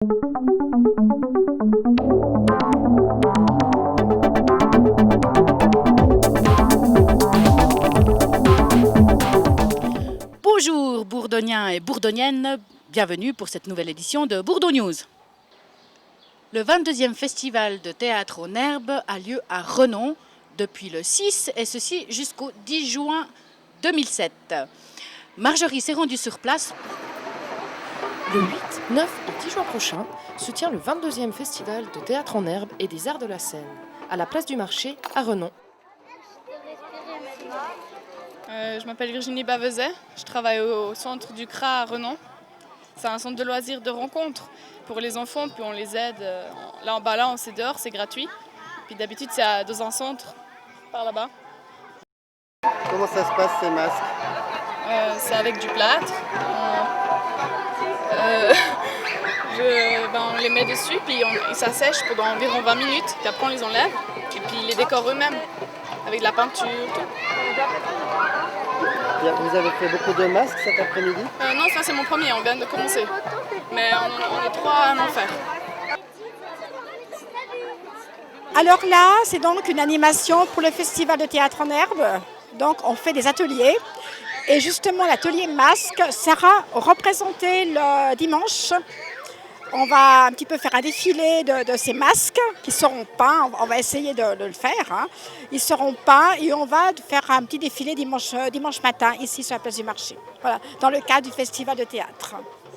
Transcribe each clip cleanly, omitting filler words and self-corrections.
Bonjour Bourdoniens et Bourdoniennes, bienvenue pour cette nouvelle édition de Bourdo News. Le 22e festival de théâtre en herbe a lieu à Renon depuis le 6 et ceci jusqu'au 10 juin 2007. Marjorie s'est rendue sur place. Le 8, 9 et 10 juin prochain se tient le 22e festival de théâtre en herbe et des arts de la scène, à la place du marché à Renon. Je m'appelle Virginie Bavezet, je travaille au centre du CRA à Renon. C'est un centre de loisirs de rencontres pour les enfants, puis on les aide. Là en bas, là, c'est dehors, c'est gratuit. Puis d'habitude, c'est dans un centre, par là-bas. Comment ça se passe ces masques? C'est avec du plâtre. On les met dessus, puis ça sèche pendant environ 20 minutes, puis après on les enlève, et puis ils les décorent eux-mêmes, avec de la peinture, tout. Vous avez fait beaucoup de masques cet après-midi? Non, ça c'est mon premier, on vient de commencer. Mais on est 3 à en faire. Alors là, c'est donc une animation pour le festival de théâtre en herbe. Donc on fait des ateliers. Et justement, l'atelier masque sera représenté le dimanche. On va un petit peu faire un défilé de ces masques qui seront peints. On va essayer de le faire. Hein. Ils seront peints et on va faire un petit défilé dimanche matin ici sur la place du marché. Voilà, dans le cadre du festival de théâtre.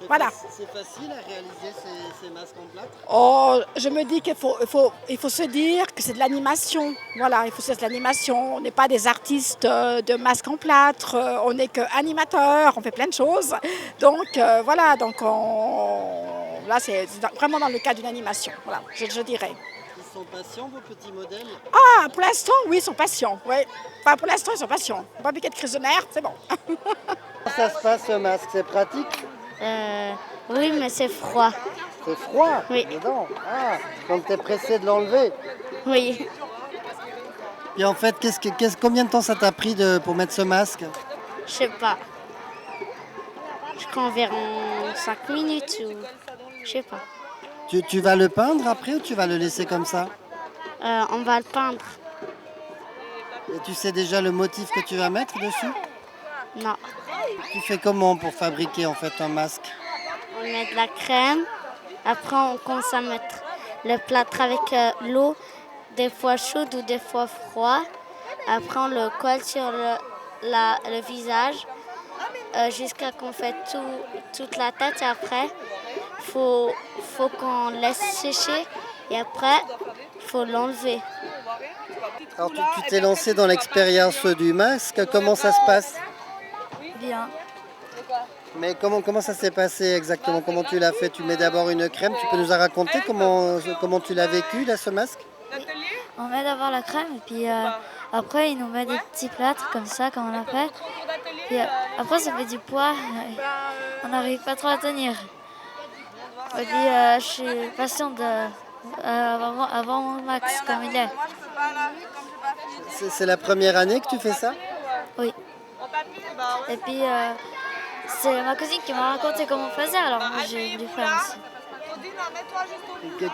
Voilà. C'est facile à réaliser ces masques en plâtre? Oh, je me dis qu'il faut se dire que c'est de l'animation. Voilà, il faut c'est de l'animation. On n'est pas des artistes de masques en plâtre. On n'est qu'animateurs. On fait plein de choses. Donc voilà. Donc là, c'est vraiment dans le cadre d'une animation. Voilà, je dirais. Ils sont patients, vos petits modèles? Ah, pour l'instant, oui, ils sont patients. Oui. Enfin, pour l'instant, ils sont patients. Pas piquer de crise de nerfs, c'est bon. Comment ça se passe ce masque? C'est pratique? Oui, mais c'est froid. C'est froid Oui. dedans? Ah, donc tu es pressé de l'enlever. Oui. Et en fait, combien de temps ça t'a pris pour mettre ce masque? Je sais pas. Je crois environ 5 minutes ou... Je sais pas. Tu vas le peindre après ou tu vas le laisser comme ça? On va le peindre. Et tu sais déjà le motif que tu vas mettre dessus? Non. Tu fais comment pour fabriquer en fait un masque? On met de la crème. Après, on commence à mettre le plâtre avec l'eau, des fois chaude ou des fois froid. Après, on le colle sur le visage jusqu'à qu'on fait toute la tête. Et après, faut qu'on laisse sécher. Et après, il faut l'enlever. Alors tu t'es lancé dans l'expérience du masque, comment ça se passe? Bien. Mais comment ça s'est passé exactement? Comment tu l'as fait? Tu mets d'abord une crème, tu peux nous raconter comment tu l'as vécu là, ce masque? On met d'abord la crème et puis après il nous met des petits plâtres comme ça, comme on a fait. Puis après ça fait du poids, on n'arrive pas trop à tenir. Et puis je suis patiente avant mon max comme il est. C'est la première année que tu fais ça? Oui. Et puis c'est ma cousine qui m'a raconté comment on faisait, alors moi j'ai voulu faire aussi.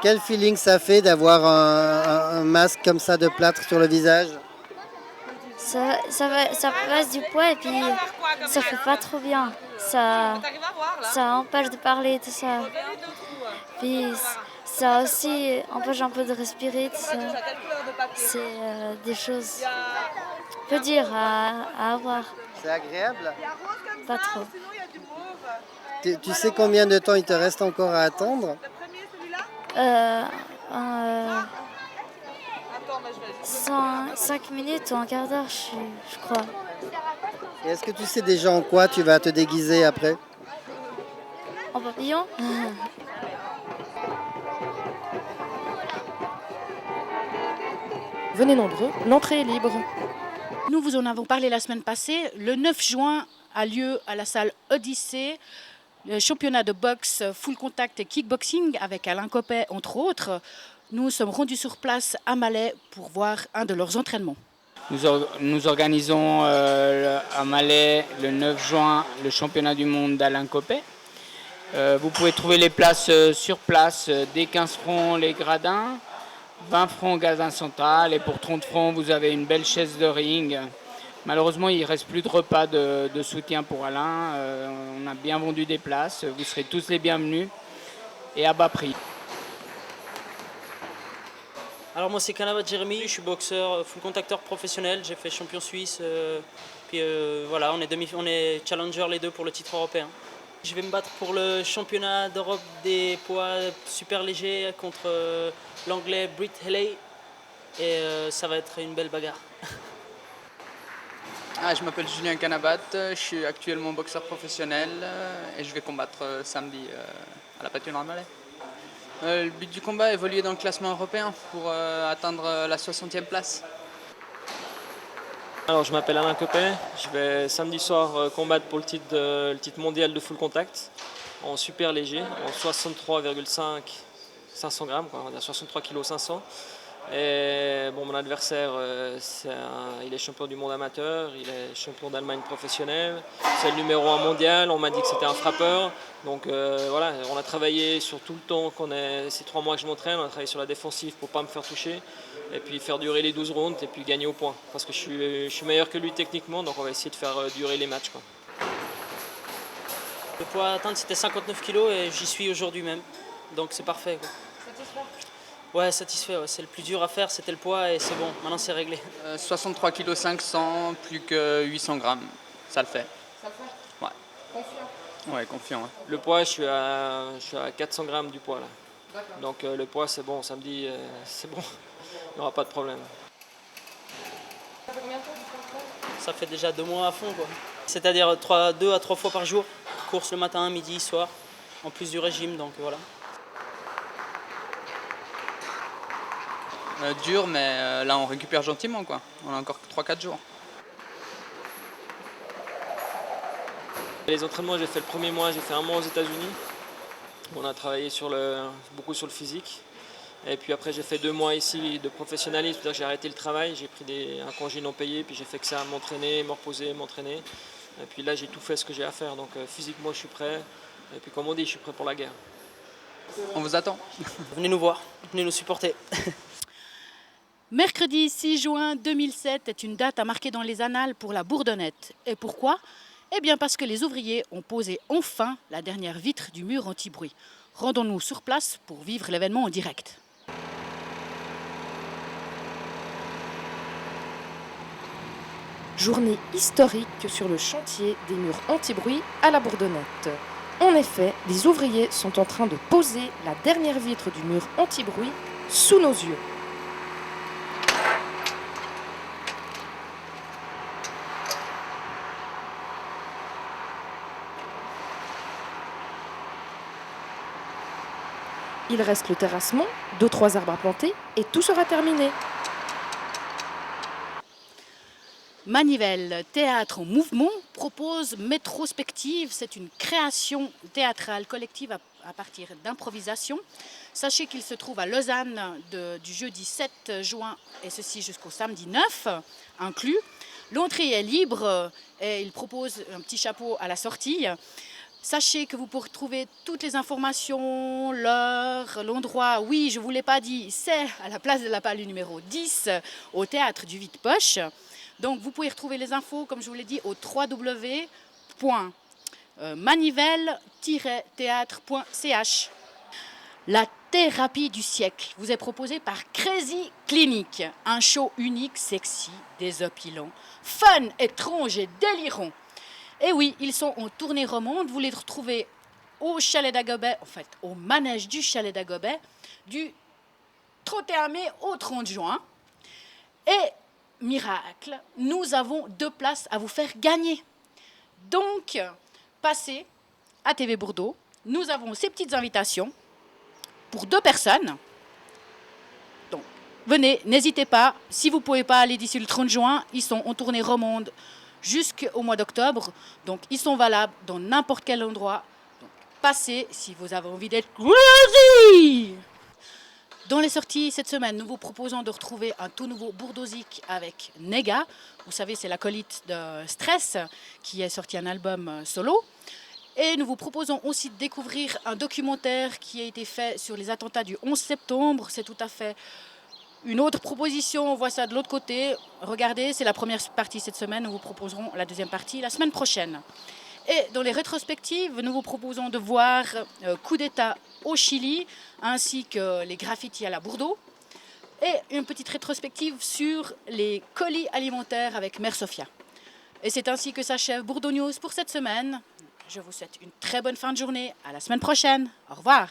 Quel feeling ça fait d'avoir un masque comme ça de plâtre sur le visage? Ça passe du poids et puis ça fait pas trop bien. Ça empêche de parler, tout ça. Puis ça aussi empêche un peu de respirer, tout ça. C'est des choses un peu dures à avoir. C'est agréable? Pas trop. Tu sais combien de temps il te reste encore à attendre? 5 minutes ou un quart d'heure, je crois. Et est-ce que tu sais déjà en quoi tu vas te déguiser après? En papillon? Venez nombreux, l'entrée est libre. Nous vous en avons parlé la semaine passée. Le 9 juin a lieu à la salle Odyssée le championnat de boxe full contact et kickboxing avec Alain Copet, entre autres. Nous sommes rendus sur place à Malais pour voir un de leurs entraînements. Nous organisons à Malais le 9 juin le championnat du monde d'Alain Copet. Vous pouvez trouver les places sur place, dès 15 francs les gradins, 20 francs gradin central, et pour 30 francs vous avez une belle chaise de ring. Malheureusement il ne reste plus de repas de soutien pour Alain, on a bien vendu des places, vous serez tous les bienvenus et à bas prix. Alors moi c'est Canabat Jérémy, je suis boxeur full contacteur professionnel, j'ai fait champion suisse, puis voilà, on est challenger les deux pour le titre européen. Je vais me battre pour le championnat d'Europe des poids super légers contre l'anglais Britt Haley et ça va être une belle bagarre. Je m'appelle Julien Canabat, je suis actuellement boxeur professionnel et je vais combattre samedi à la patinoire Malais. Le but du combat est évoluer dans le classement européen pour atteindre la 60e place. Alors je m'appelle Alain Copet, je vais samedi soir combattre pour le titre mondial de full contact en super léger, en 63,5 500 grammes, on va dire 63 kg 500. Et bon, mon adversaire, il est champion du monde amateur, il est champion d'Allemagne professionnel, c'est le numéro 1 mondial, on m'a dit que c'était un frappeur. Donc voilà, on a travaillé sur tout le temps, ces 3 mois que je m'entraîne, on a travaillé sur la défensive pour ne pas me faire toucher, et puis faire durer les 12 rounds et puis gagner au point. Parce que je suis meilleur que lui techniquement, donc on va essayer de faire durer les matchs, quoi. Le poids à atteindre c'était 59 kg et j'y suis aujourd'hui même, donc c'est parfait, quoi. Ouais, satisfait, ouais. C'est le plus dur à faire, c'était le poids et c'est bon, maintenant c'est réglé. 63 kg 500, plus que 800 grammes, ça le fait. Ça le fait? Ouais. Confiant? Ouais, confiant. Ouais. Le poids, je suis à 400 grammes du poids là. Donc le poids c'est bon, samedi c'est bon, il n'y aura pas de problème. Ça fait combien de temps que tu t'entraînes? Ça fait déjà 2 mois à fond, quoi. C'est-à-dire 2 à 3 fois par jour, course le matin, midi, soir, en plus du régime, donc voilà. Dur, mais là on récupère gentiment, quoi. On a encore 3-4 jours. Les entraînements, j'ai fait le premier mois, j'ai fait 1 mois aux États-Unis. On a travaillé beaucoup sur le physique. Et puis après, j'ai fait 2 mois ici de professionnalisme, c'est-à-dire que j'ai arrêté le travail, j'ai pris un congé non payé, puis j'ai fait que ça, m'entraîner, me reposer, m'entraîner. Et puis là, j'ai tout fait ce que j'ai à faire. Donc physiquement, je suis prêt. Et puis comme on dit, je suis prêt pour la guerre. On vous attend. Venez nous voir, venez nous supporter. Mercredi 6 juin 2007 est une date à marquer dans les annales pour la Bourdonnette. Et pourquoi? Eh bien parce que les ouvriers ont posé enfin la dernière vitre du mur anti-bruit. Rendons-nous sur place pour vivre l'événement en direct. Journée historique sur le chantier des murs anti-bruit à la Bourdonnette. En effet, les ouvriers sont en train de poser la dernière vitre du mur anti-bruit sous nos yeux. Il reste le terrassement, 2-3 arbres à planter et tout sera terminé. Manivelle Théâtre en Mouvement propose Métrospective. C'est une création théâtrale collective à partir d'improvisation. Sachez qu'il se trouve à Lausanne du jeudi 7 juin et ceci jusqu'au samedi 9 inclus. L'entrée est libre et il propose un petit chapeau à la sortie. Sachez que vous pourrez trouver toutes les informations, l'heure, l'endroit. Oui, je ne vous l'ai pas dit, c'est à la place de la Palue numéro 10 au théâtre du Vide-Poche. Donc vous pouvez retrouver les infos, comme je vous l'ai dit, au www.manivelle-théâtre.ch. La thérapie du siècle vous est proposée par Crazy Clinic, un show unique, sexy, désopilant, fun, étrange et délirant. Et oui, ils sont en tournée romande. Vous les retrouvez au Chalet d'Agobet, en fait, au manège du Chalet d'Agobet, du 31 mai au 30 juin. Et miracle, nous avons 2 places à vous faire gagner. Donc, passez à TV Bordeaux. Nous avons ces petites invitations pour 2 personnes. Donc, venez, n'hésitez pas. Si vous ne pouvez pas aller d'ici le 30 juin, ils sont en tournée romande jusqu'au mois d'octobre. Donc, ils sont valables dans n'importe quel endroit. Donc, passez si vous avez envie d'être crazy. Dans les sorties cette semaine, nous vous proposons de retrouver un tout nouveau Bourdosique avec Nega. Vous savez, c'est l'acolyte de Stress qui a sorti un album solo. Et nous vous proposons aussi de découvrir un documentaire qui a été fait sur les attentats du 11 septembre. C'est tout à fait une autre proposition, on voit ça de l'autre côté. Regardez, c'est la première partie cette semaine, nous vous proposerons la deuxième partie la semaine prochaine. Et dans les rétrospectives, nous vous proposons de voir coup d'État au Chili, ainsi que les graffitis à la Bourdeau. Et une petite rétrospective sur les colis alimentaires avec Mère Sophia. Et c'est ainsi que s'achève Bourdeau News pour cette semaine. Je vous souhaite une très bonne fin de journée. À la semaine prochaine. Au revoir.